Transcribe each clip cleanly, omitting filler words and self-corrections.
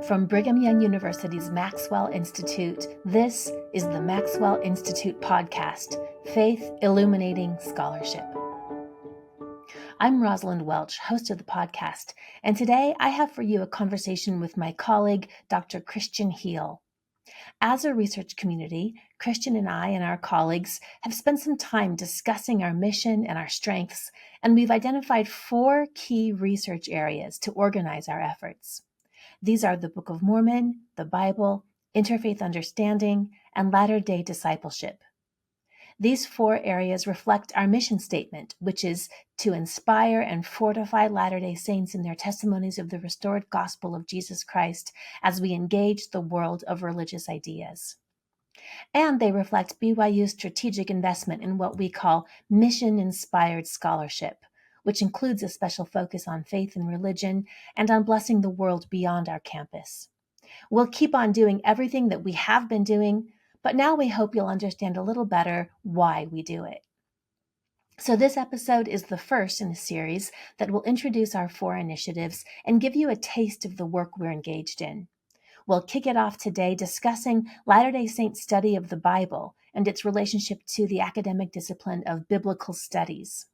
From Brigham Young University's Maxwell Institute, this is the Maxwell Institute podcast, Faith Illuminating Scholarship. I'm Rosalynde Welch, host of the podcast, and today I have for you a conversation with my colleague, Dr. Kristian Heal. As a research community, Kristian and I and our colleagues have spent some time discussing our mission and our strengths, and we've identified 4 key research areas to organize our efforts. These are the Book of Mormon, the Bible, interfaith understanding, and latter-day discipleship. These 4 areas reflect our mission statement, which is to inspire and fortify Latter-day Saints in their testimonies of the restored gospel of Jesus Christ as we engage the world of religious ideas. And they reflect BYU's strategic investment in what we call mission-inspired scholarship, which includes a special focus on faith and religion and on blessing the world beyond our campus. We'll keep on doing everything that we have been doing, but now we hope you'll understand a little better why we do it. So this episode is the first in a series that will introduce our 4 initiatives and give you a taste of the work we're engaged in. We'll kick it off today discussing Latter-day Saint study of the Bible and its relationship to the academic discipline of biblical studies.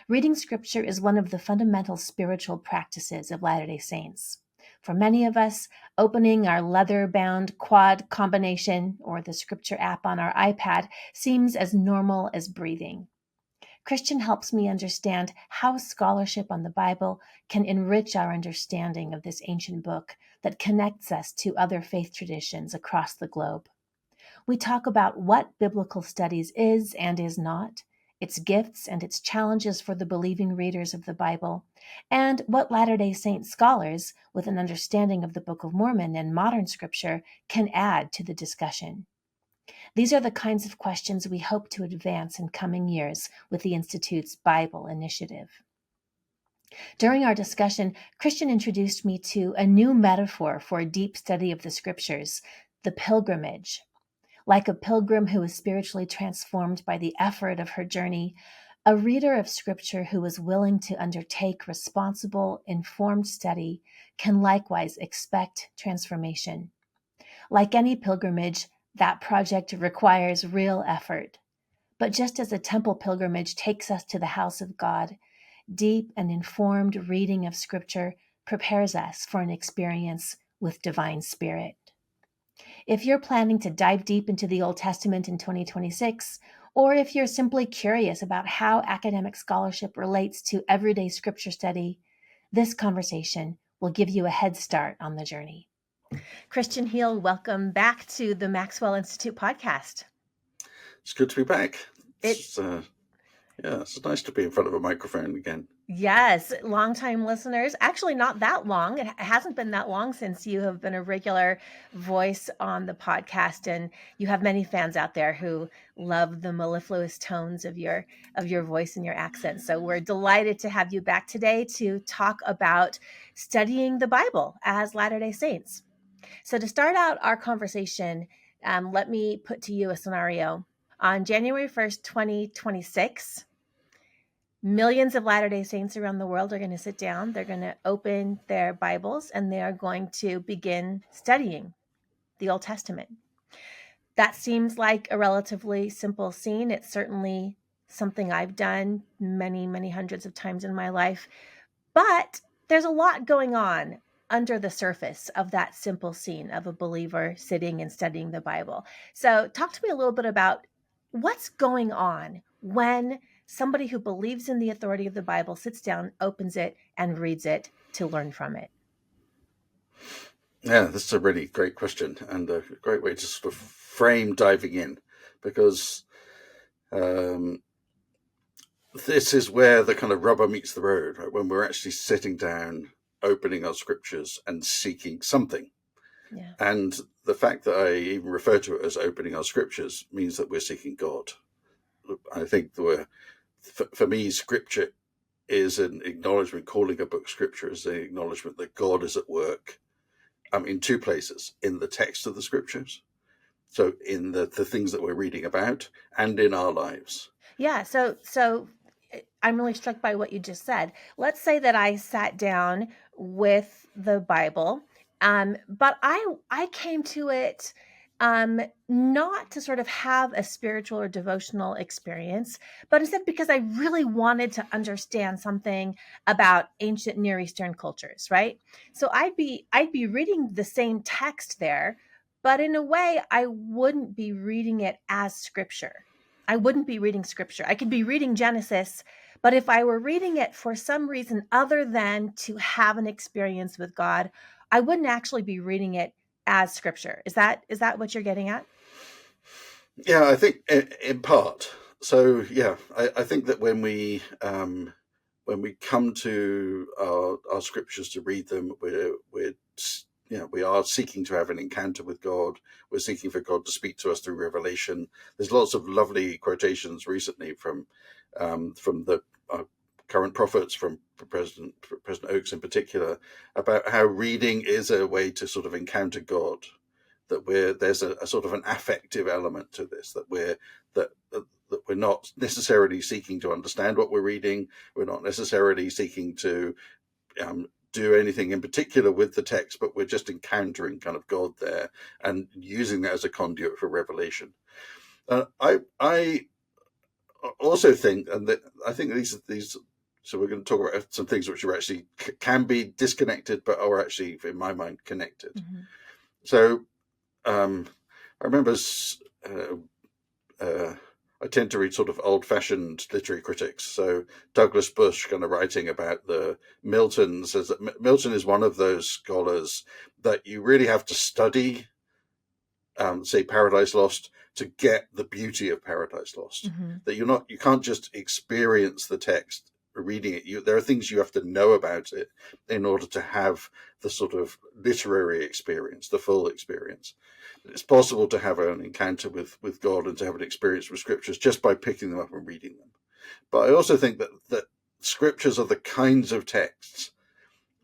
Reading Scripture is one of the fundamental spiritual practices of Latter-day Saints. For many of us, opening our leather-bound quad combination or the Scripture app on our iPad seems as normal as breathing. Kristian helps me understand how scholarship on the Bible can enrich our understanding of this ancient book that connects us to other faith traditions across the globe. We talk about what biblical studies is and is not, its gifts and its challenges for the believing readers of the Bible, and what Latter-day Saint scholars, with an understanding of the Book of Mormon and modern Scripture, can add to the discussion. These are the kinds of questions we hope to advance in coming years with the Institute's Bible Initiative. During our discussion, Kristian introduced me to a new metaphor for a deep study of the Scriptures, the pilgrimage. Like a pilgrim who is spiritually transformed by the effort of her journey, a reader of Scripture who is willing to undertake responsible, informed study can likewise expect transformation. Like any pilgrimage, that project requires real effort. But just as a temple pilgrimage takes us to the house of God, deep and informed reading of Scripture prepares us for an experience with divine Spirit. If you're planning to dive deep into the Old Testament in 2026, or if you're simply curious about how academic scholarship relates to everyday Scripture study, this conversation will give you a head start on the journey. Kristian Heal, welcome back to the Maxwell Institute podcast. It's good to be back. It's nice to be in front of a microphone again. Yes, longtime listeners. Actually, not that long. It hasn't been that long since you have been a regular voice on the podcast, and you have many fans out there who love the mellifluous tones of your voice and your accent. So we're delighted to have you back today to talk about studying the Bible as Latter-day Saints. So to start out our conversation, let me put to you a scenario. On January 1st, 2026, millions of Latter-day Saints around the world are going to sit down. They're going to open their Bibles and they are going to begin studying the Old Testament. That seems like a relatively simple scene. It's certainly something I've done many, many hundreds of times in my life. But there's a lot going on under the surface of that simple scene of a believer sitting and studying the Bible. So talk to me a little bit about what's going on when somebody who believes in the authority of the Bible sits down, opens it, and reads it to learn from it. Yeah, this is a really great question and a great way to sort of frame diving in, because this is where the kind of rubber meets the road, right? When we're actually sitting down, opening our Scriptures and seeking something. Yeah. And the fact that I even refer to it as opening our Scriptures means that we're seeking God. I think for me, Scripture is an acknowledgement. Calling a book Scripture is an acknowledgement that God is at work in 2 places: in the text of the Scriptures, so in the things that we're reading about, and in our lives. Yeah, so I'm really struck by what you just said. Let's say that I sat down with the Bible But I came to it not to sort of have a spiritual or devotional experience, but instead because I really wanted to understand something about ancient Near Eastern cultures, right? So I'd be reading the same text there, but in a way I wouldn't be reading it as scripture. I wouldn't be reading scripture. I could be reading Genesis, but if I were reading it for some reason other than to have an experience with God, I wouldn't actually be reading it as scripture. Is that what you're getting at? Yeah, I think in part. So yeah, I think that when we come to our scriptures to read them, we are seeking to have an encounter with God. We're seeking for God to speak to us through revelation. There's lots of lovely quotations recently from the current prophets, from President Oakes in particular, about how reading is a way to sort of encounter God. That there's a sort of an affective element to this. That we're not necessarily seeking to understand what we're reading. We're not necessarily seeking to do anything in particular with the text, but we're just encountering kind of God there and using that as a conduit for revelation. I also think, and that I think these. So we're going to talk about some things which are actually can be disconnected, but are actually, in my mind, connected. Mm-hmm. So I remember I tend to read sort of old-fashioned literary critics. So Douglas Bush kind of writing about the Milton says that Milton is one of those scholars that you really have to study, say Paradise Lost, to get the beauty of Paradise Lost. Mm-hmm. That you can't just experience the text reading it. There are things you have to know about it in order to have the sort of literary experience, the full experience. It's possible to have an encounter with God and to have an experience with scriptures just by picking them up and reading them. But I also think that scriptures are the kinds of texts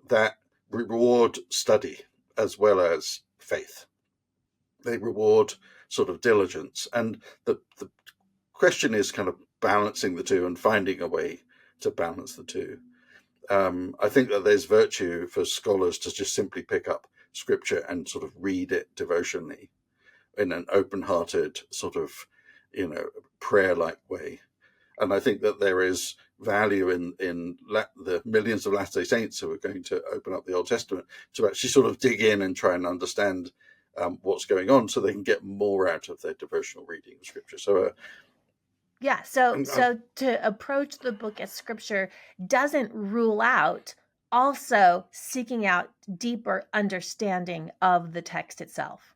that reward study as well as faith. They reward sort of diligence. And the question is kind of balancing the two and finding a way to balance the two. I think that there's virtue for scholars to just simply pick up scripture and sort of read it devotionally in an open-hearted sort of, prayer-like way. And I think that there is value in the millions of Latter-day Saints who are going to open up the Old Testament to actually sort of dig in and try and understand what's going on so they can get more out of their devotional reading of scripture. So yeah, so to approach the book as scripture doesn't rule out also seeking out deeper understanding of the text itself,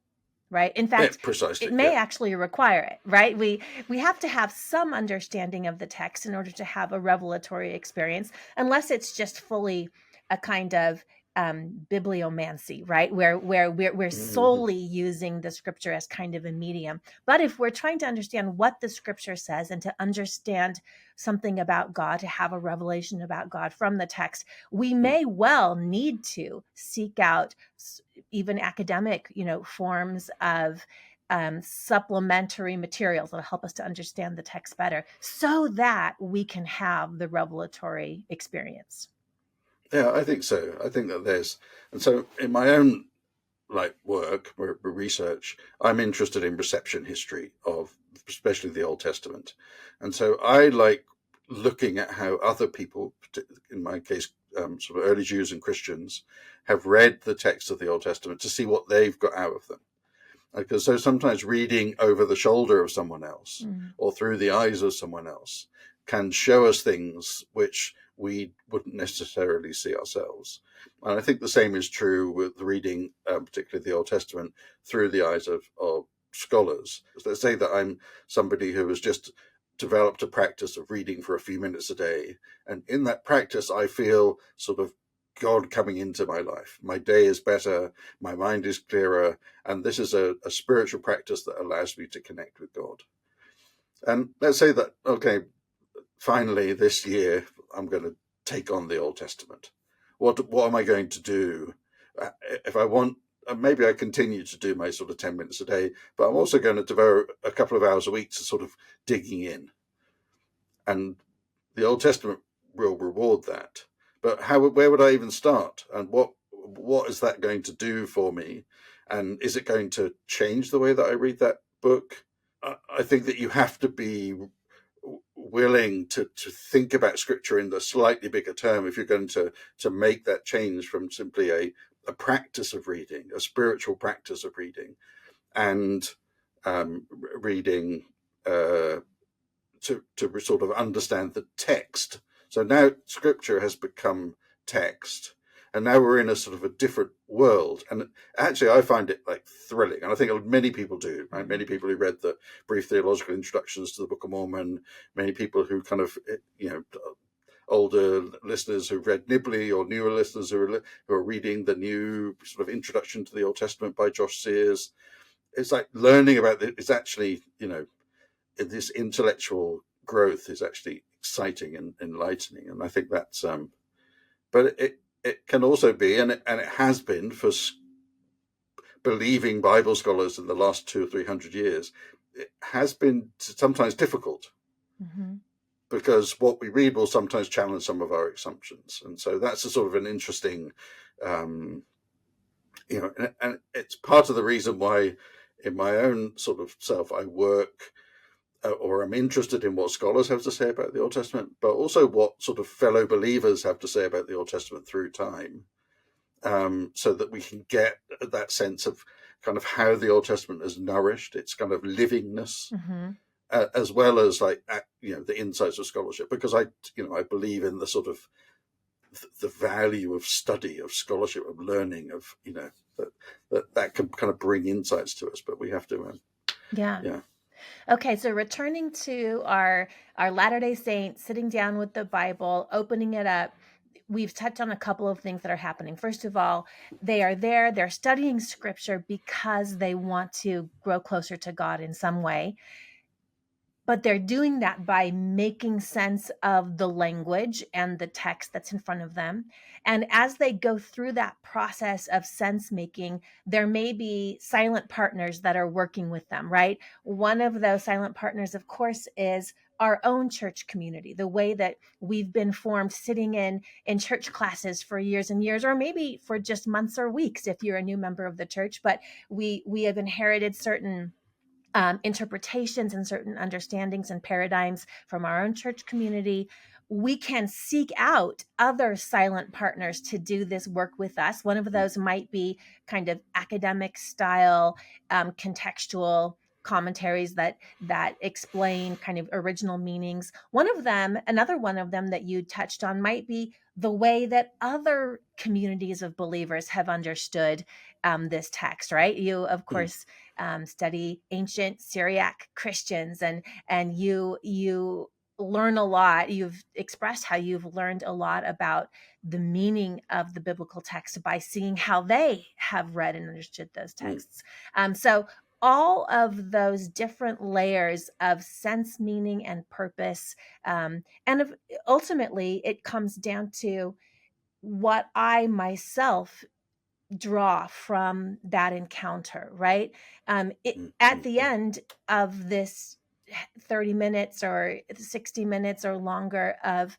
right? In fact, precisely, it may actually require it, right? We have to have some understanding of the text in order to have a revelatory experience, unless it's just fully a kind of bibliomancy, right? Where we're solely using the scripture as kind of a medium. But if we're trying to understand what the scripture says and to understand something about God, to have a revelation about God from the text, we may well need to seek out even academic, forms of supplementary materials that'll help us to understand the text better so that we can have the revelatory experience. Yeah, I think so. I think that and so in my own work or research, I'm interested in reception history of especially the Old Testament. And so I like looking at how other people, in my case, sort of early Jews and Christians, have read the text of the Old Testament to see what they've got out of them. Because so sometimes reading over the shoulder of someone else or through the eyes of someone else can show us things which we wouldn't necessarily see ourselves. And I think the same is true with reading, particularly the Old Testament, through the eyes of scholars. Let's say that I'm somebody who has just developed a practice of reading for a few minutes a day. And in that practice, I feel sort of God coming into my life. My day is better, my mind is clearer, and this is a spiritual practice that allows me to connect with God. And let's say that, okay, finally this year, I'm going to take on the Old Testament. What am I going to do? If I want, maybe I continue to do my sort of 10 minutes a day, but I'm also going to devote a couple of hours a week to sort of digging in. And the Old Testament will reward that. But where would I even start? And what is that going to do for me? And is it going to change the way that I read that book? I think that you have to be willing to think about scripture in the slightly bigger term if you're going to make that change from simply a practice of reading, a spiritual practice of reading, and reading to sort of understand the text. So now scripture has become text, and now we're in a sort of a different world. And actually, I find it like thrilling, and I think many people do. Right? Many people who read the brief theological introductions to the Book of Mormon, many people who kind of, older listeners who've read Nibley, or newer listeners who are reading the new sort of introduction to the Old Testament by Josh Sears. It's like learning about it. It's actually, this intellectual growth is actually exciting and enlightening. And I think that's, but it can also be, and it has been for believing Bible scholars in the last 200 or 300 years, it has been sometimes difficult. Mm-hmm. Because what we read will sometimes challenge some of our assumptions. And so that's a sort of an interesting, and it's part of the reason why in my own sort of self, I work or I'm interested in what scholars have to say about the Old Testament, but also what sort of fellow believers have to say about the Old Testament through time, so that we can get that sense of kind of how the Old Testament has nourished its kind of livingness. Mm-hmm. As well as the insights of scholarship, because I believe in the sort of the value of study, of scholarship, of learning, of that can kind of bring insights to us, but we have to yeah. Okay, so returning to our Latter-day Saints, sitting down with the Bible, opening it up, we've touched on a couple of things that are happening. First of all, they're studying scripture because they want to grow closer to God in some way. But they're doing that by making sense of the language and the text that's in front of them. And as they go through that process of sense making, there may be silent partners that are working with them, right? One of those silent partners, of course, is our own church community, the way that we've been formed sitting in church classes for years and years, or maybe for just months or weeks if you're a new member of the church. But we have inherited certain interpretations and certain understandings and paradigms from our own church community. We can seek out other silent partners to do this work with us. One of those might be kind of academic style, contextual commentaries that explain kind of original meanings. Another one of them that you touched on might be the way that other communities of believers have understood this text, right? You, of course, study ancient Syriac Christians, and you learn a lot. You've expressed how you've learned a lot about the meaning of the biblical text by seeing how they have read and understood those texts. So all of those different layers of sense, meaning, and purpose, ultimately it comes down to what I myself draw from that encounter, right? At the end of this 30 minutes or 60 minutes or longer of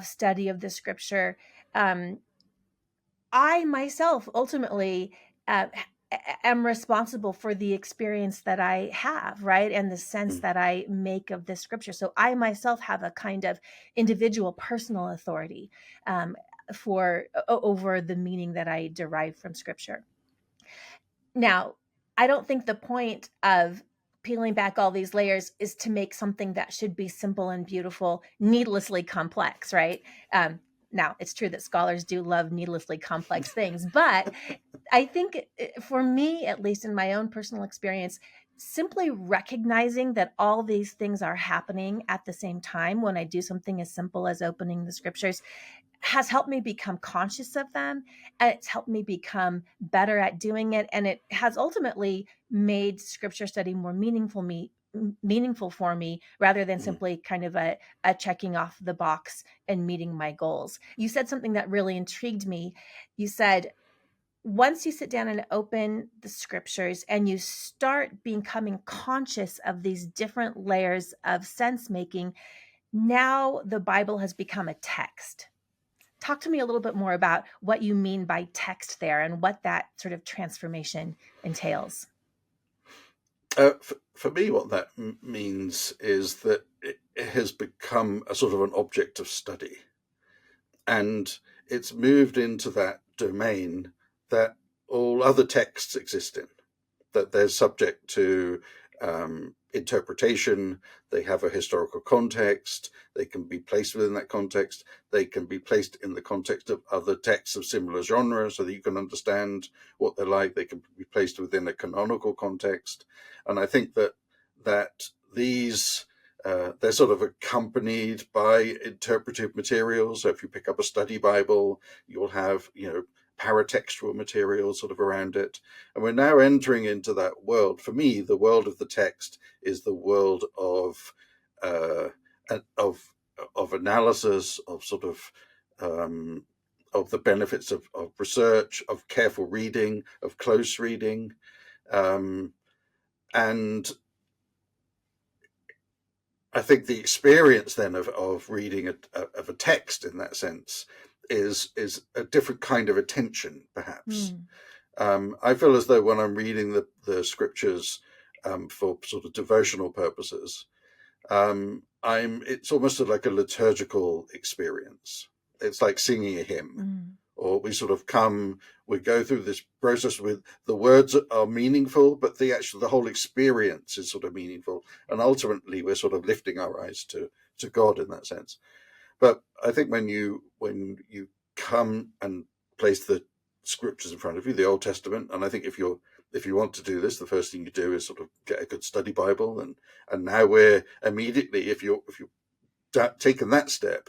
study of the scripture, I myself ultimately am responsible for the experience that I have, right? And the sense that I make of this scripture. So I myself have a kind of individual personal authority over the meaning that I derive from scripture. Now, I don't think the point of peeling back all these layers is to make something that should be simple and beautiful needlessly complex, right? Now, it's true that scholars do love needlessly complex things, but I think for me, at least in my own personal experience, simply recognizing that all these things are happening at the same time when I do something as simple as opening the scriptures has helped me become conscious of them, and it's helped me become better at doing it. And it has ultimately made scripture study more meaningful for me, rather than simply kind of a checking off the box and meeting my goals. You said something that really intrigued me. You said, once you sit down and open the scriptures and you start becoming conscious of these different layers of sense making, now the Bible has become a text. Talk to me a little bit more about what you mean by text there and what that sort of transformation entails. For me, what that means is that it has become a sort of an object of study. And it's moved into that domain that all other texts exist in, that they're subject to interpretation, they have a historical context, they can be placed within that context, they can be placed in the context of other texts of similar genre so that you can understand what they're like, they can be placed within a canonical context. And I think that these they're sort of accompanied by interpretive materials. So if you pick up a study Bible, you'll have, paratextual material sort of around it. And we're now entering into that world. For me, the world of the text is the world of analysis, of sort of the benefits of research, of careful reading, of close reading, and I think the experience then of reading of a text in that sense is a different kind of attention, perhaps. I feel as though when I'm reading the scriptures for sort of devotional purposes, it's almost like a liturgical experience. It's like singing a hymn, or we sort of we go through this process with the words are meaningful, but the whole experience is sort of meaningful. And ultimately we're sort of lifting our eyes to God in that sense. But I think when you come and place the scriptures in front of you, the Old Testament, and I think if you want to do this, the first thing you do is sort of get a good study Bible, and now we're immediately, if you've taken that step,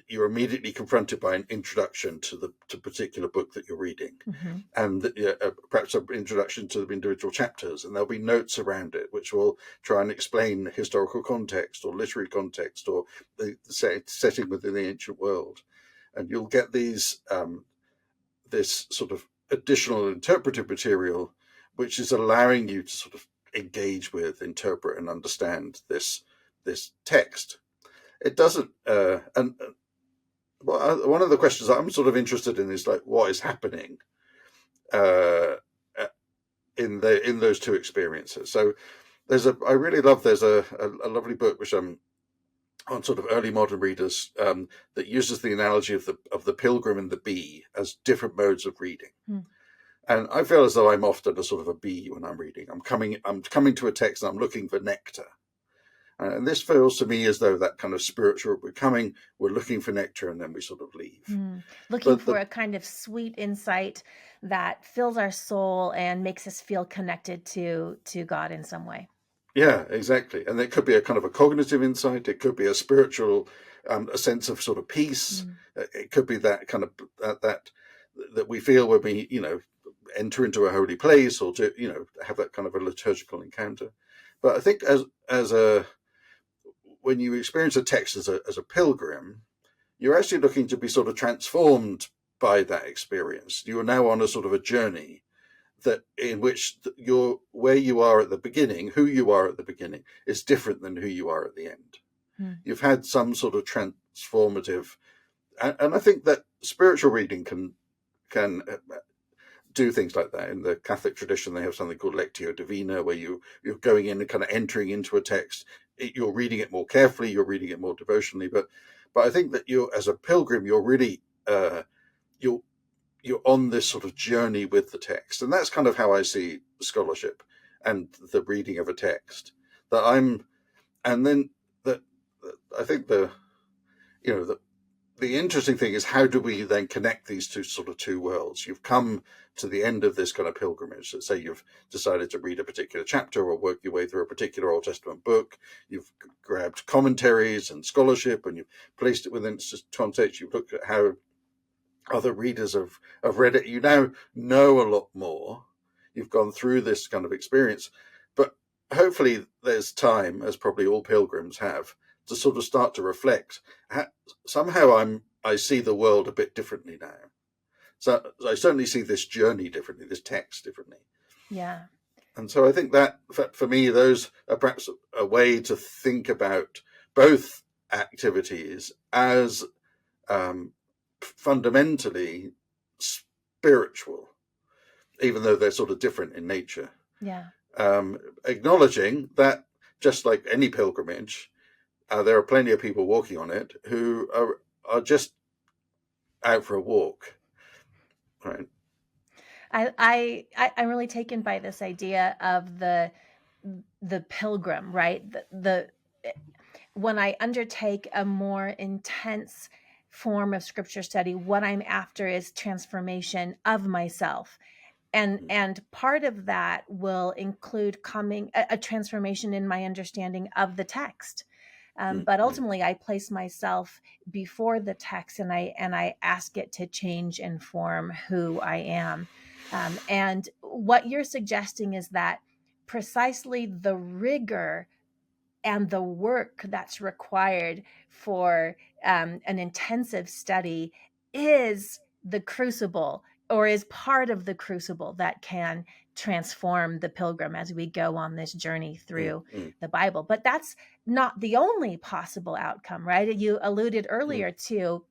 you're immediately confronted by an introduction to the particular book that you're reading, and perhaps an introduction to the individual chapters, and there'll be notes around it which will try and explain historical context or literary context or the setting within the ancient world, and you'll get these this sort of additional interpretive material which is allowing you to sort of engage with, interpret, and understand this text. It doesn't and one of the questions I'm sort of interested in is like what is happening in those two experiences. So there's a lovely book which I'm on sort of early modern readers that uses the analogy of the pilgrim and the bee as different modes of reading. And I feel as though I'm often a sort of a bee when I'm reading. I'm coming to a text and I'm looking for nectar. And this feels to me as though that kind of spiritual, we're looking for nectar, and then we sort of leave. Looking for a kind of sweet insight that fills our soul and makes us feel connected to God in some way. Yeah, exactly. And it could be a kind of a cognitive insight. It could be a spiritual, a sense of sort of peace. It could be that kind of that we feel when we, enter into a holy place, or to, have that kind of a liturgical encounter. But I think when you experience a text as a pilgrim, you're actually looking to be sort of transformed by that experience. You are now on a sort of a journey in which where you are at the beginning, who you are at the beginning, is different than who you are at the end. You've had some sort of transformative, and I think that spiritual reading can do things like that. In the Catholic tradition, they have something called Lectio Divina, where you're going in and kind of entering into a text. You're reading it more carefully, you're reading it more devotionally. But I think that as a pilgrim, you're really you're on this sort of journey with the text, and that's kind of how I see scholarship and the reading of a text. I think the interesting thing is, how do we then connect these two worlds? You've come to the end of this kind of pilgrimage. Let's say you've decided to read a particular chapter or work your way through a particular Old Testament book. You've grabbed commentaries and scholarship and you've placed it within its context. You've looked at how other readers have read it. You now know a lot more. You've gone through this kind of experience. But hopefully there's time, as probably all pilgrims have, to sort of start to reflect. Somehow I see the world a bit differently now. So I certainly see this journey differently, this text differently. Yeah. And so I think that for me, those are perhaps a way to think about both activities as fundamentally spiritual, even though they're sort of different in nature. Yeah. Acknowledging that, just like any pilgrimage, there are plenty of people walking on it who are just out for a walk, right? I'm really taken by this idea of the pilgrim, right? When I undertake a more intense form of scripture study, what I'm after is transformation of myself. And part of that will include a transformation in my understanding of the text. But ultimately, I place myself before the text, and I ask it to change and form who I am. And what you're suggesting is that precisely the rigor and the work that's required for an intensive study is the crucible, or is part of the crucible that can transform the pilgrim as we go on this journey through the Bible. But that's not the only possible outcome, right? You alluded earlier to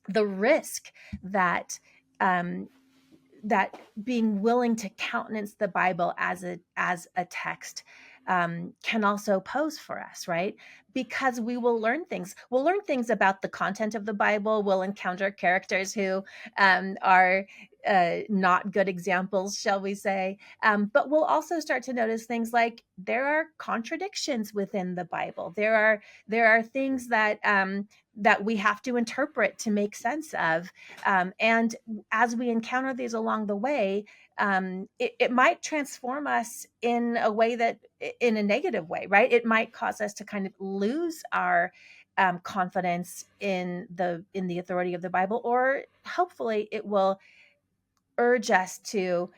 the risk that that being willing to countenance the Bible as a text can also pose for us, right? Because we will learn things. We'll learn things about the content of the Bible. We'll encounter characters who are not good examples, shall we say. But we'll also start to notice things like there are contradictions within the Bible. There are things that that we have to interpret to make sense of. And as we encounter these along the way, it might transform us in a way that, in a negative way, right? It might cause us to kind of lose our confidence in the authority of the Bible, or hopefully it will urge us to,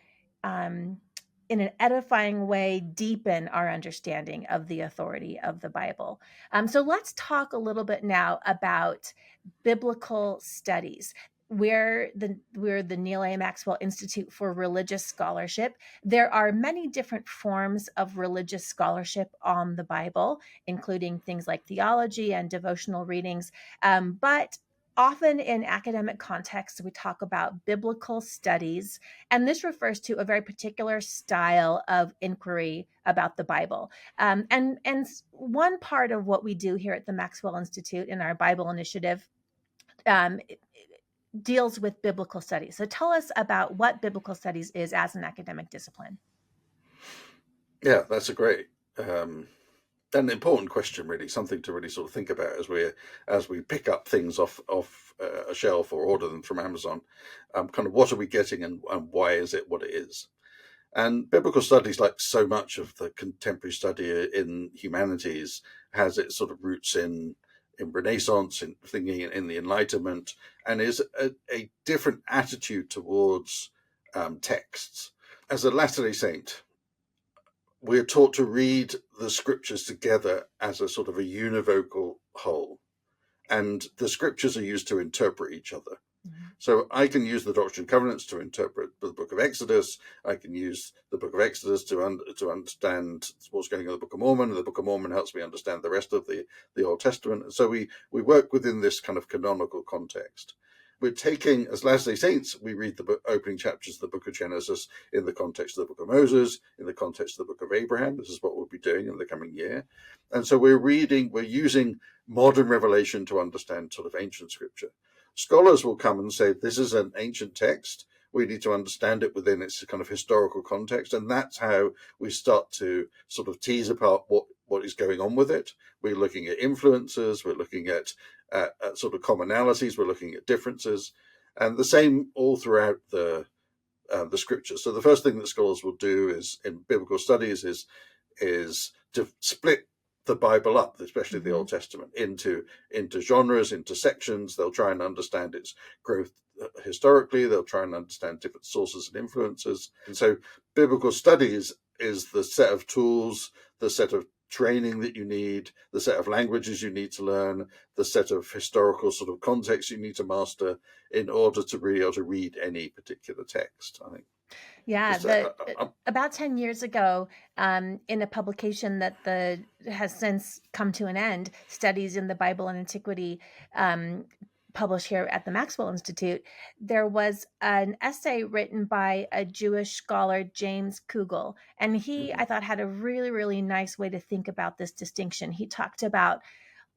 in an edifying way, deepen our understanding of the authority of the Bible. So let's talk a little bit now about biblical studies. We're the Neal A. Maxwell Institute for Religious Scholarship. There are many different forms of religious scholarship on the Bible, including things like theology and devotional readings. But often in academic contexts, we talk about biblical studies, and this refers to a very particular style of inquiry about the Bible. And one part of what we do here at the Maxwell Institute in our Bible initiative deals with biblical studies. So tell us about what biblical studies is as an academic discipline. Yeah, that's a great an important question, really, something to really sort of think about as we pick up things off a shelf or order them from Amazon. Kind of what are we getting, and why is it what it is? And biblical studies, like so much of the contemporary study in humanities, has its sort of roots in Renaissance, in thinking in the Enlightenment, and is a different attitude towards texts. As a Latter-day Saint, we're taught to read the scriptures together as a sort of a univocal whole, and the scriptures are used to interpret each other. So I can use the Doctrine and Covenants to interpret the Book of Exodus. I can use the Book of Exodus to understand what's going on in the Book of Mormon, and the Book of Mormon helps me understand the rest of the Old Testament. And so we work within this kind of canonical context. We're taking, as Latter-day Saints, we read the opening chapters of the Book of Genesis in the context of the Book of Moses, in the context of the Book of Abraham. This is what we'll be doing in the coming year. And so we're using modern revelation to understand sort of ancient scripture. Scholars will come and say, this is an ancient text. We need to understand it within its kind of historical context. And that's how we start to sort of tease apart what is going on with it. We're looking at influences. We're looking at sort of commonalities. We're looking at differences. And the same all throughout the scriptures. So the first thing that scholars will do is in biblical studies is to split the Bible up, especially the Old Testament, into genres, into sections. They'll try and understand its growth historically. They'll try and understand different sources and influences. And so biblical studies is the set of tools, the set of training that you need, the set of languages you need to learn, the set of historical sort of context you need to master in order to be able to read any particular text, I think. Yeah, about 10 years ago, in a publication that has since come to an end, Studies in the Bible and Antiquity, published here at the Maxwell Institute, there was an essay written by a Jewish scholar, James Kugel, and he, I thought, had a really, really nice way to think about this distinction. He talked about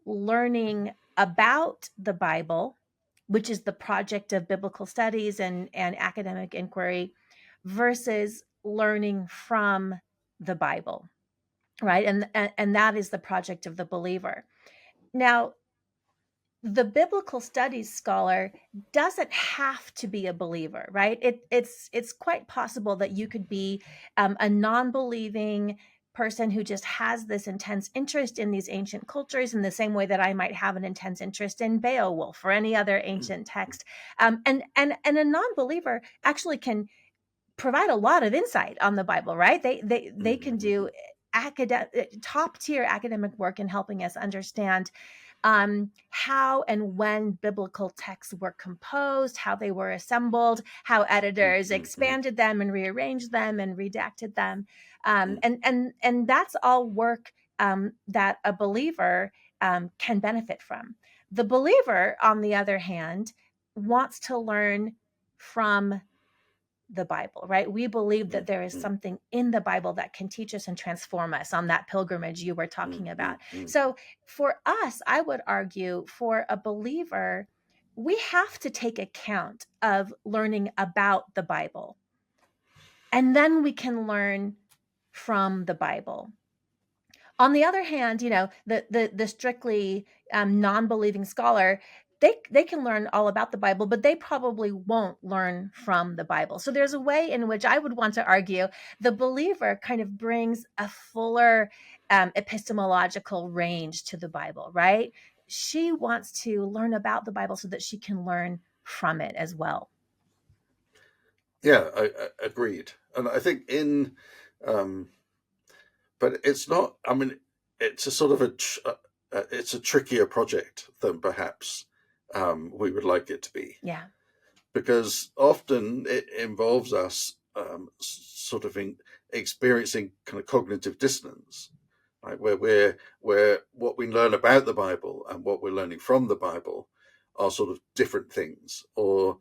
learning about the Bible, which is the project of biblical studies and academic inquiry, versus learning from the Bible, right? And that is the project of the believer. Now, the biblical studies scholar doesn't have to be a believer, right? It's quite possible that you could be a non-believing person who just has this intense interest in these ancient cultures in the same way that I might have an intense interest in Beowulf or any other ancient text. And a non-believer actually can provide a lot of insight on the Bible, right? They can do top tier academic work in helping us understand how and when biblical texts were composed, how they were assembled, how editors expanded them and rearranged them and redacted them. And that's all work that a believer can benefit from. The believer, on the other hand, wants to learn from the Bible, right? We believe that there is something in the Bible that can teach us and transform us on that pilgrimage you were talking about. So for us, I would argue, for a believer, we have to take account of learning about the Bible. And then we can learn from the Bible. On the other hand, the strictly non-believing scholar, they can learn all about the Bible, but they probably won't learn from the Bible. So there's a way in which I would want to argue the believer kind of brings a fuller epistemological range to the Bible, right? She wants to learn about the Bible so that she can learn from it as well. Yeah, I agreed. And I think but it's not, I mean, it's a sort of it's a trickier project than perhaps we would like it to be. Yeah. Because often it involves us sort of experiencing kind of cognitive dissonance, right? Where what we learn about the Bible and what we're learning from the Bible are sort of different things, or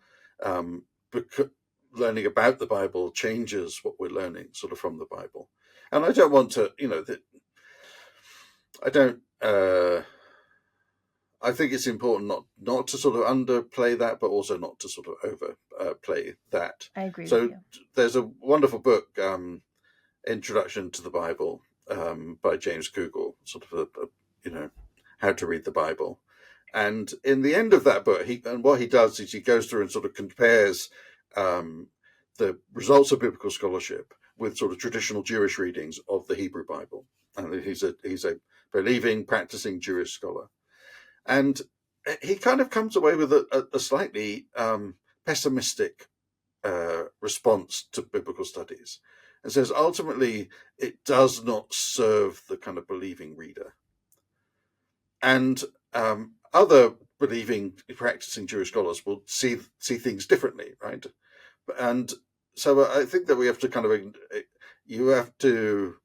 learning about the Bible changes what we're learning sort of from the Bible. And I don't want to, I think it's important not to sort of underplay that, but also not to sort of overplay that. I agree so with you. There's a wonderful book, Introduction to the Bible, by James Kugel, sort of how to read the Bible. And in the end of that book, what he does is he goes through and sort of compares the results of biblical scholarship with sort of traditional Jewish readings of the Hebrew Bible. And he's a believing, practicing Jewish scholar. And he kind of comes away with a slightly pessimistic response to biblical studies, and says ultimately it does not serve the kind of believing reader. And other believing, practicing Jewish scholars will see things differently, right? And so I think that we have to you have to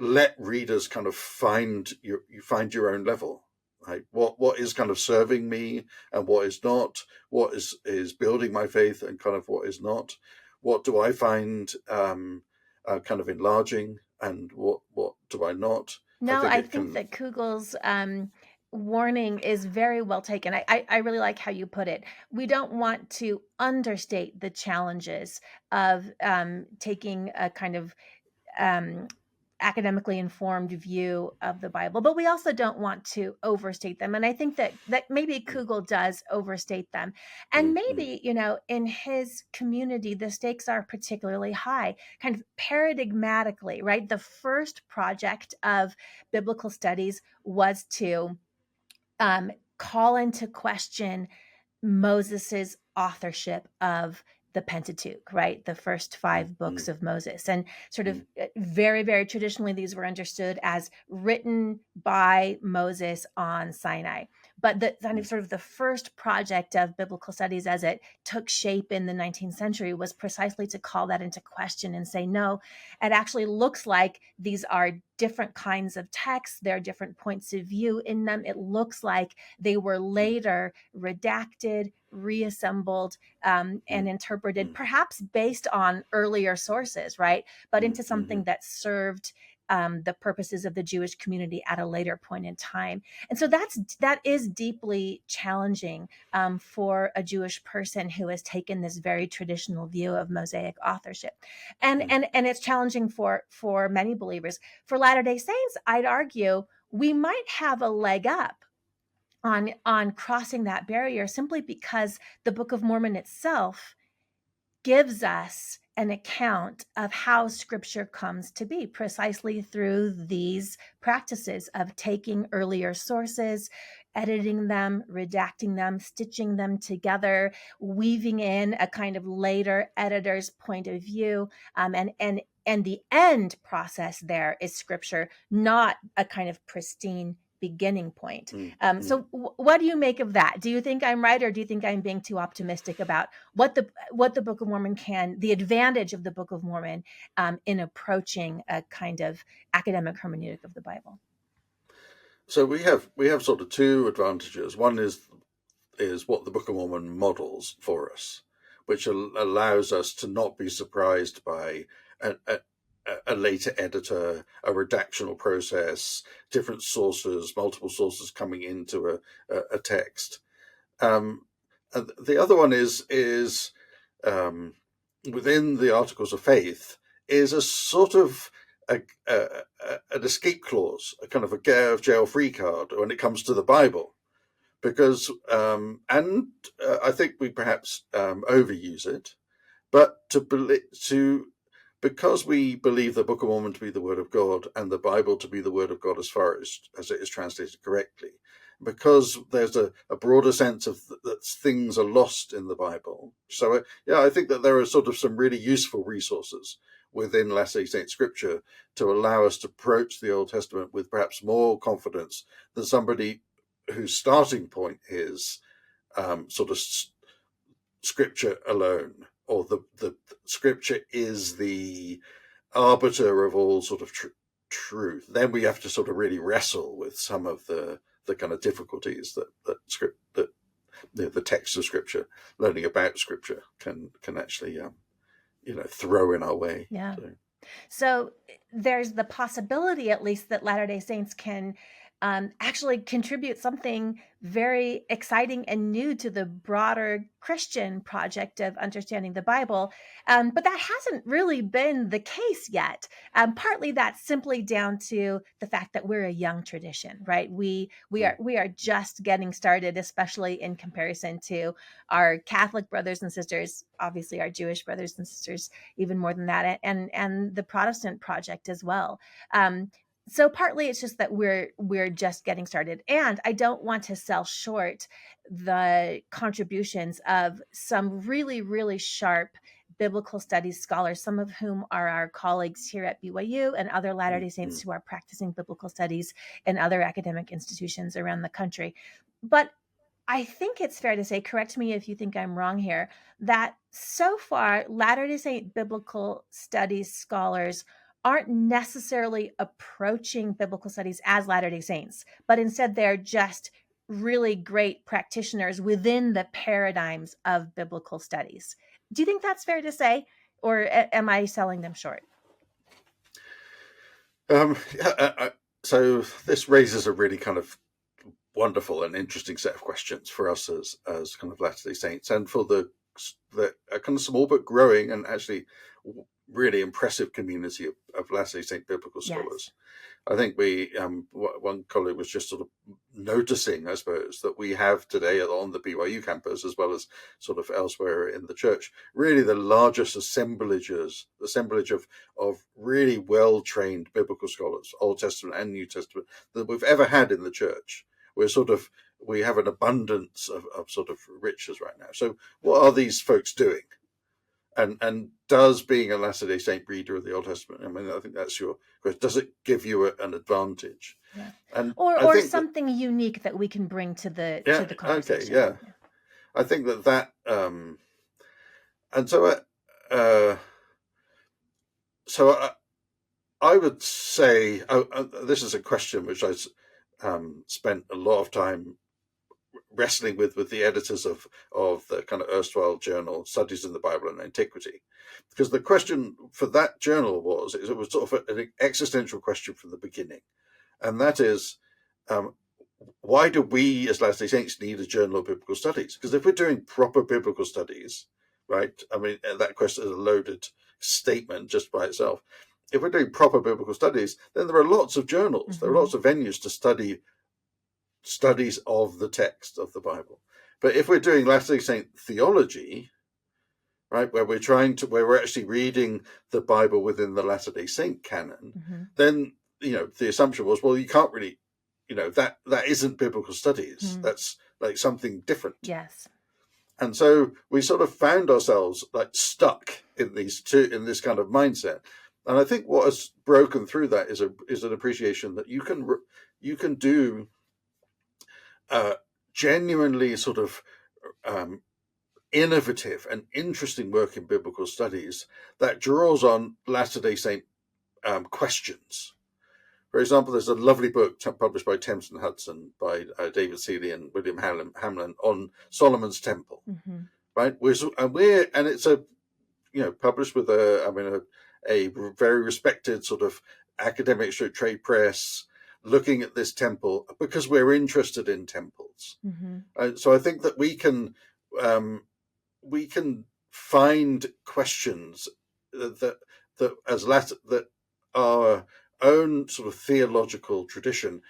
let readers kind of find your own level. Right? What is kind of serving me and what is not? What is building my faith and kind of what is not? What do I find kind of enlarging and what do I not? No, I think that Kugel's warning is very well taken. I really like how you put it. We don't want to understate the challenges of taking a kind of academically informed view of the Bible, but we also don't want to overstate them. And I think that maybe Kugel does overstate them. And maybe, in his community, the stakes are particularly high, kind of paradigmatically, right? The first project of biblical studies was to call into question Moses's authorship of the Pentateuch, right? The first 5 books mm, of Moses. And sort of mm, very, very traditionally, these were understood as written by Moses on Sinai. But the kind of mm, sort of the first project of biblical studies as it took shape in the 19th century was precisely to call that into question and say, no, it actually looks like these are different kinds of texts. There are different points of view in them. It looks like they were mm, later redacted, reassembled, and mm, interpreted, mm, perhaps based on earlier sources, right? But mm, into mhm, something that served the purposes of the Jewish community at a later point in time. And so that is deeply challenging for a Jewish person who has taken this very traditional view of Mosaic authorship. And mm, and it's challenging for many believers. For Latter-day Saints, I'd argue we might have a leg up on crossing that barrier simply because the Book of Mormon itself gives us an account of how scripture comes to be precisely through these practices of taking earlier sources, editing them, redacting them, stitching them together, weaving in a kind of later editor's point of view, and the end process there is scripture, not a kind of pristine beginning point. mm, mm. So what do you make of that? Do you think I'm right, or do you think I'm being too optimistic about what the Book of Mormon the advantage of the Book of Mormon in approaching a kind of academic hermeneutic of the Bible? So we have sort of two advantages. One is what the Book of Mormon models for us, which allows us to not be surprised by a later editor, a redactional process, different sources, multiple sources coming into a text. And the other one is within the Articles of Faith is a sort of an escape clause, a kind of a get out of jail free card when it comes to the Bible, because I think we perhaps overuse it, but because we believe the Book of Mormon to be the Word of God and the Bible to be the Word of God as far as it is translated correctly, because there's a broader sense of that things are lost in the Bible. So yeah, I think that there are sort of some really useful resources within Latter-day Saint Scripture to allow us to approach the Old Testament with perhaps more confidence than somebody whose starting point is sort of Scripture alone, or the Scripture is the arbiter of all sort of truth. Then we have to sort of really wrestle with some of the kind of difficulties that the text of Scripture, learning about Scripture, can actually throw in our way. Yeah. So there's the possibility, at least, that Latter-day Saints can actually contribute something very exciting and new to the broader Christian project of understanding the Bible. But that hasn't really been the case yet. Partly that's simply down to the fact that we're a young tradition, right? We are just getting started, especially in comparison to our Catholic brothers and sisters, obviously our Jewish brothers and sisters, even more than that, and the Protestant project as well. So partly it's just that we're just getting started, and I don't want to sell short the contributions of some really, really sharp biblical studies scholars, some of whom are our colleagues here at BYU and other Latter-day Saints who are practicing biblical studies in other academic institutions around the country. But I think it's fair to say, correct me if you think I'm wrong here, that so far Latter-day Saint biblical studies scholars aren't necessarily approaching biblical studies as Latter-day Saints, but instead they're just really great practitioners within the paradigms of biblical studies. Do you think that's fair to say, or am I selling them short? So this raises a really kind of wonderful and interesting set of questions for us as kind of Latter-day Saints, and for the kind of small but growing and actually really impressive community of Latter-day Saint biblical scholars. Yes. I think one colleague was just sort of noticing, I suppose, that we have today on the BYU campus, as well as sort of elsewhere in the church, really the largest assemblage of really well-trained biblical scholars, Old Testament and New Testament, that we've ever had in the church. We have an abundance of sort of riches right now. So what are these folks doing? And does being a Latter-day Saint reader of the Old Testament, I mean, I think that's your question. Does it give you an advantage? Yeah. And Or I think something unique that we can bring to the conversation. Okay, yeah. I think that and so I would say this is a question which I spent a lot of time wrestling with the editors of the kind of erstwhile journal Studies in the Bible and Antiquity, because the question for that journal was sort of an existential question from the beginning, and that is, why do we as Latter-day Saints need a journal of biblical studies? Because if we're doing proper biblical studies, right? I mean, that question is a loaded statement just by itself. If we're doing proper biblical studies, then there are lots of journals. There are lots of venues to study studies of the text of the Bible. But if we're doing Latter-day Saint theology, right, where we're actually reading the Bible within the Latter-day Saint canon, then the assumption was, well, you can't really, that isn't biblical studies. That's like something different. Yes. And so we sort of found ourselves like stuck in this kind of mindset. And I think what has broken through that is an appreciation that you can do genuinely sort of innovative and interesting work in biblical studies that draws on Latter-day Saint questions. For example, there's a lovely book published by Thames and Hudson by David Seeley and William Hamlin on Solomon's Temple, right? And it's published with a very respected sort of academic trade press, looking at this temple because we're interested in temples. So I think that we can find questions that our own sort of theological tradition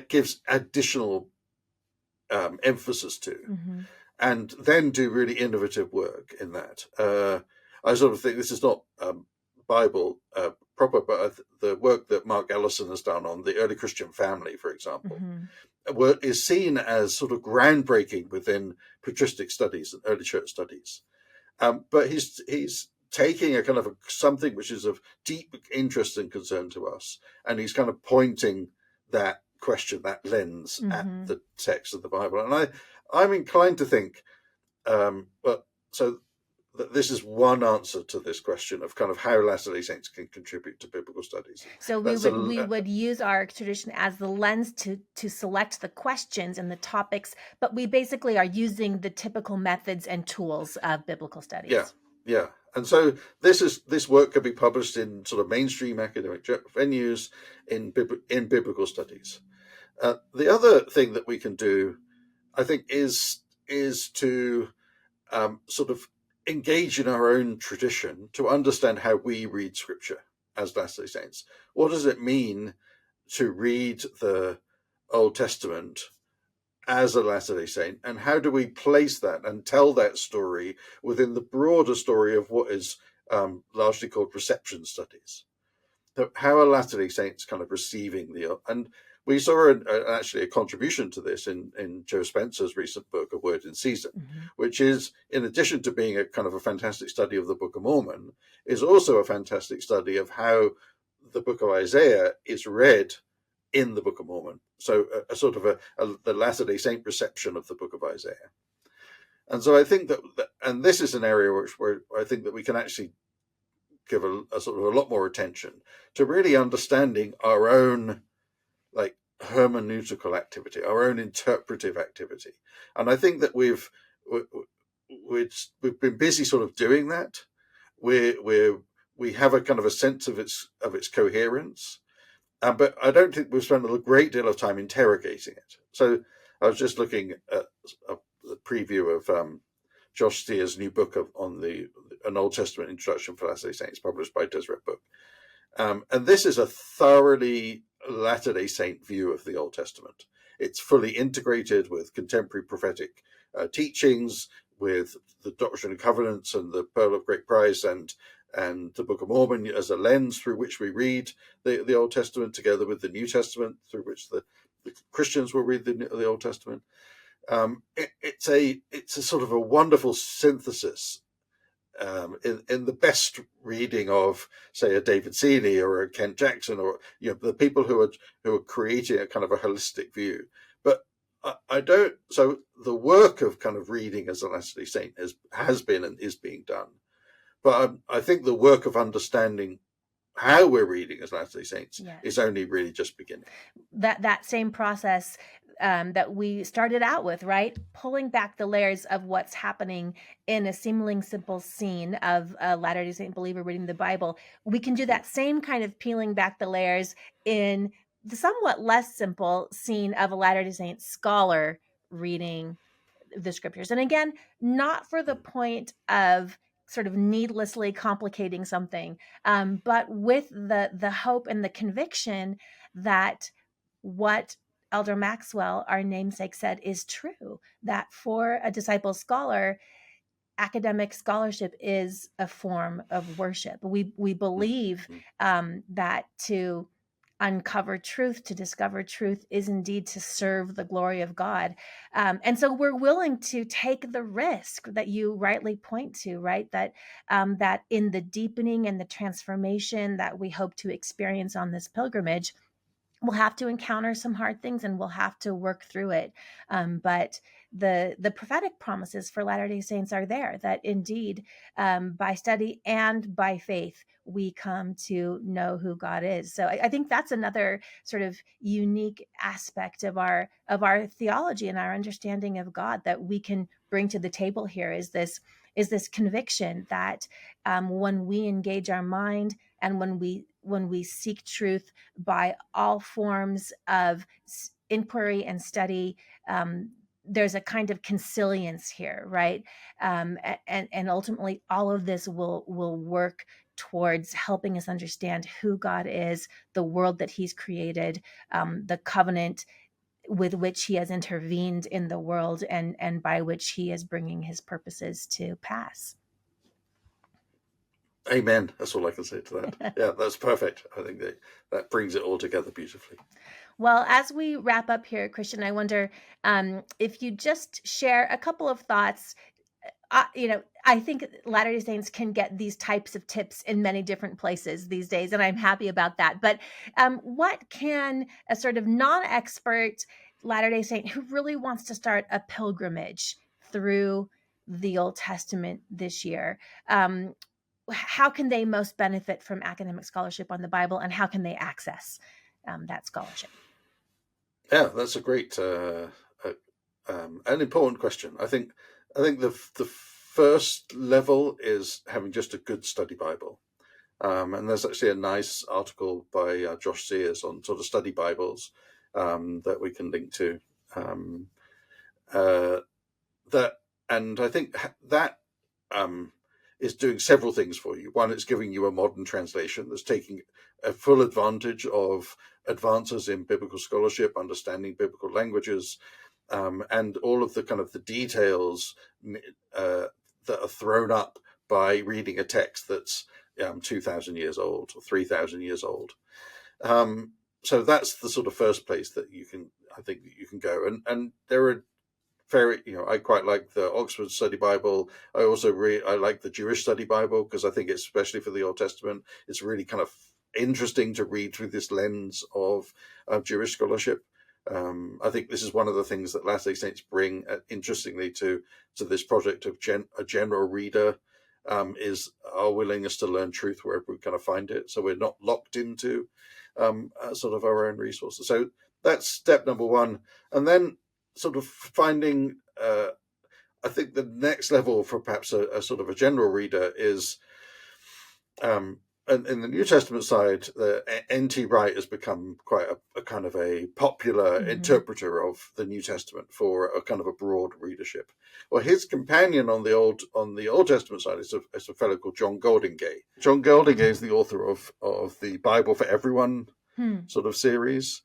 gives additional emphasis to, and then do really innovative work in that. I sort of think this is not Bible proper, but the work that Mark Ellison has done on the early Christian family, for example, is seen as sort of groundbreaking within patristic studies and early church studies. But he's taking a kind of something which is of deep interest and concern to us, and he's kind of pointing that question, that lens at the text of the Bible. And I'm inclined to think, that this is one answer to this question of kind of how Latter-day Saints can contribute to biblical studies. So we would use our tradition as the lens to select the questions and the topics, but we basically are using the typical methods and tools of biblical studies. Yeah. And so this work can be published in sort of mainstream academic venues in biblical studies. The other thing that we can do, I think, is to sort of engage in our own tradition to understand how we read Scripture as Latter-day Saints. What does it mean to read the Old Testament as a Latter-day Saint, and how do we place that and tell that story within the broader story of what is largely called reception studies? How are Latter-day Saints kind of receiving and we saw actually a contribution to this in Joe Spencer's recent book, A Word in Season, which is, in addition to being a kind of a fantastic study of the Book of Mormon, is also a fantastic study of how the book of Isaiah is read in the Book of Mormon. So a sort of the Latter-day Saint reception of the book of Isaiah. And so I think that, and this is an area where I think that we can actually give a sort of a lot more attention to really understanding our own like hermeneutical activity, our own interpretive activity. And I think that we've been busy sort of doing that. We have a kind of a sense of its coherence, but I don't think we've spent a great deal of time interrogating it. So I was just looking at a preview of Josh Steer's new book on an Old Testament introduction for Latter-day Saints, published by Deseret Book. And this is a thoroughly Latter-day Saint view of the Old Testament. It's fully integrated with contemporary prophetic teachings, with the Doctrine and Covenants and the Pearl of Great Price and the Book of Mormon as a lens through which we read the Old Testament, together with the New Testament through which the Christians will read the Old Testament. It's a sort of a wonderful synthesis in the best reading of, say, a David Seeley or a Kent Jackson, or the people who are creating a kind of a holistic view. But I don't. So the work of kind of reading as a Latter-day Saint has been and is being done. But I think the work of understanding how we're reading as Latter-day Saints is only really just beginning. That same process that we started out with, right? Pulling back the layers of what's happening in a seemingly simple scene of a Latter-day Saint believer reading the Bible. We can do that same kind of peeling back the layers in the somewhat less simple scene of a Latter-day Saint scholar reading the scriptures. And again, not for the point of sort of needlessly complicating something, but with the hope and the conviction that what Elder Maxwell, our namesake, said is true, that for a disciple scholar, academic scholarship is a form of worship. We believe that to uncover truth, to discover truth, is indeed to serve the glory of God. And so we're willing to take the risk that you rightly point to, right? That that in the deepening and the transformation that we hope to experience on this pilgrimage, we'll have to encounter some hard things and we'll have to work through it. But the prophetic promises for Latter-day Saints are there, that indeed by study and by faith, we come to know who God is. So I think that's another sort of unique aspect of our theology and our understanding of God that we can bring to the table here, is this conviction that when we engage our mind and when we seek truth by all forms of inquiry and study, there's a kind of consilience here, right? And ultimately, all of this will work towards helping us understand who God is, the world that He's created, the covenant with which He has intervened in the world, and by which He is bringing His purposes to pass. Amen. That's all I can say to that. Yeah, that's perfect. I think that brings it all together beautifully. Well, as we wrap up here, Kristian, I wonder if you just share a couple of thoughts. I think Latter-day Saints can get these types of tips in many different places these days, and I'm happy about that. But what can a sort of non-expert Latter-day Saint who really wants to start a pilgrimage through the Old Testament this year, how can they most benefit from academic scholarship on the Bible, and how can they access that scholarship? Yeah, that's a great an important question. I think the first level is having just a good study Bible, and there's actually a nice article by Josh Sears on sort of study Bibles that we can link to. And I think that is doing several things for you. One, it's giving you a modern translation that's taking a full advantage of advances in biblical scholarship, understanding biblical languages, and all of the kind of the details that are thrown up by reading a text that's 2,000 years old or 3,000 years old. So that's the sort of first place that I think you can go. And there are I quite like the Oxford Study Bible. I also I like the Jewish Study Bible, because I think it's, especially for the Old Testament, it's really kind of interesting to read through this lens of Jewish scholarship. I think this is one of the things that Latter-day Saints bring, interestingly, to this project of a general reader, is our willingness to learn truth wherever we kind of find it. So we're not locked into sort of our own resources. So that's step number one. And then sort of finding, I think the next level for perhaps a sort of a general reader is, in the New Testament side, N.T. Wright has become quite a kind of a popular interpreter of the New Testament for a kind of a broad readership. Well, his companion on the Old Testament side is a fellow called John Goldingay. John Goldingay is the author of the Bible for Everyone sort of series.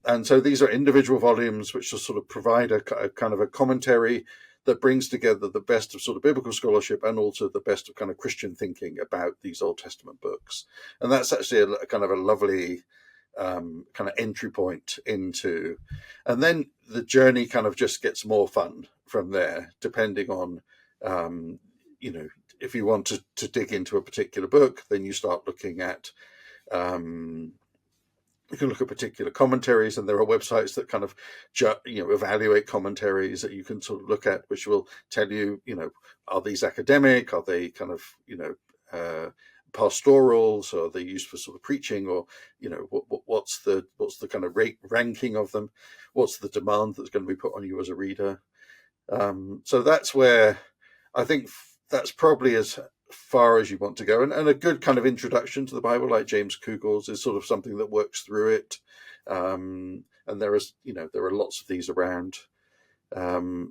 And so these are individual volumes which sort of provide a kind of a commentary that brings together the best of sort of biblical scholarship and also the best of kind of Christian thinking about these Old Testament books. And that's actually a kind of a lovely kind of entry point into. And then the journey kind of just gets more fun from there, depending on, if you want to dig into a particular book, then you start looking at, you can look at particular commentaries, and there are websites that kind of, evaluate commentaries that you can sort of look at, which will tell you, are these academic? Are they kind of, pastorals? Or are they used for sort of preaching? Or, what's the kind of ranking of them? What's the demand that's going to be put on you as a reader? So that's where I think that's probably as far as you want to go, and a good kind of introduction to the Bible, like James Kugel's, is sort of something that works through it. And there are lots of these around. That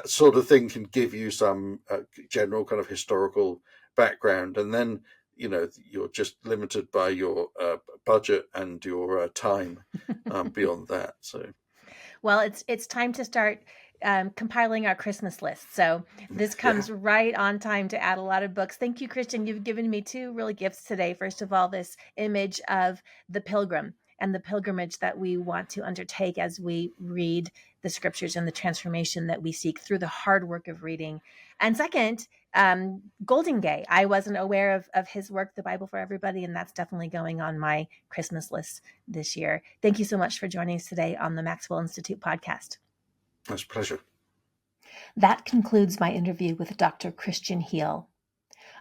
sort of thing can give you some general kind of historical background, and then you're just limited by your budget and your time beyond that. So, well, it's time to start compiling our Christmas list. So this comes right on time to add a lot of books. Thank you, Kristian. You've given me two really gifts today. First of all, this image of the Pilgrim and the pilgrimage that we want to undertake as we read the scriptures and the transformation that we seek through the hard work of reading. And second, Golden Gay. I wasn't aware of his work, The Bible for Everybody, and that's definitely going on my Christmas list this year. Thank you so much for joining us today on the Maxwell Institute podcast. It's a pleasure. That concludes my interview with Dr. Kristian Heal.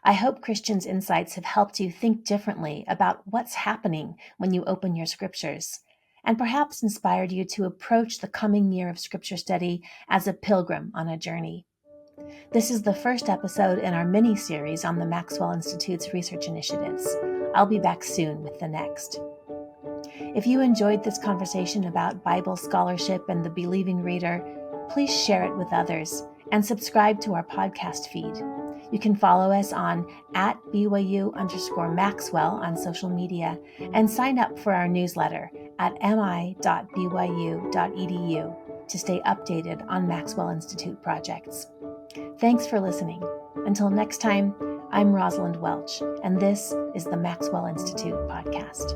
I hope Kristian's insights have helped you think differently about what's happening when you open your scriptures, and perhaps inspired you to approach the coming year of scripture study as a pilgrim on a journey. This is the first episode in our mini-series on the Maxwell Institute's research initiatives. I'll be back soon with the next. If you enjoyed this conversation about Bible scholarship and the believing reader, please share it with others and subscribe to our podcast feed. You can follow us on @BYU_Maxwell on social media and sign up for our newsletter at mi.byu.edu to stay updated on Maxwell Institute projects. Thanks for listening. Until next time, I'm Rosalynde Welch, and this is the Maxwell Institute podcast.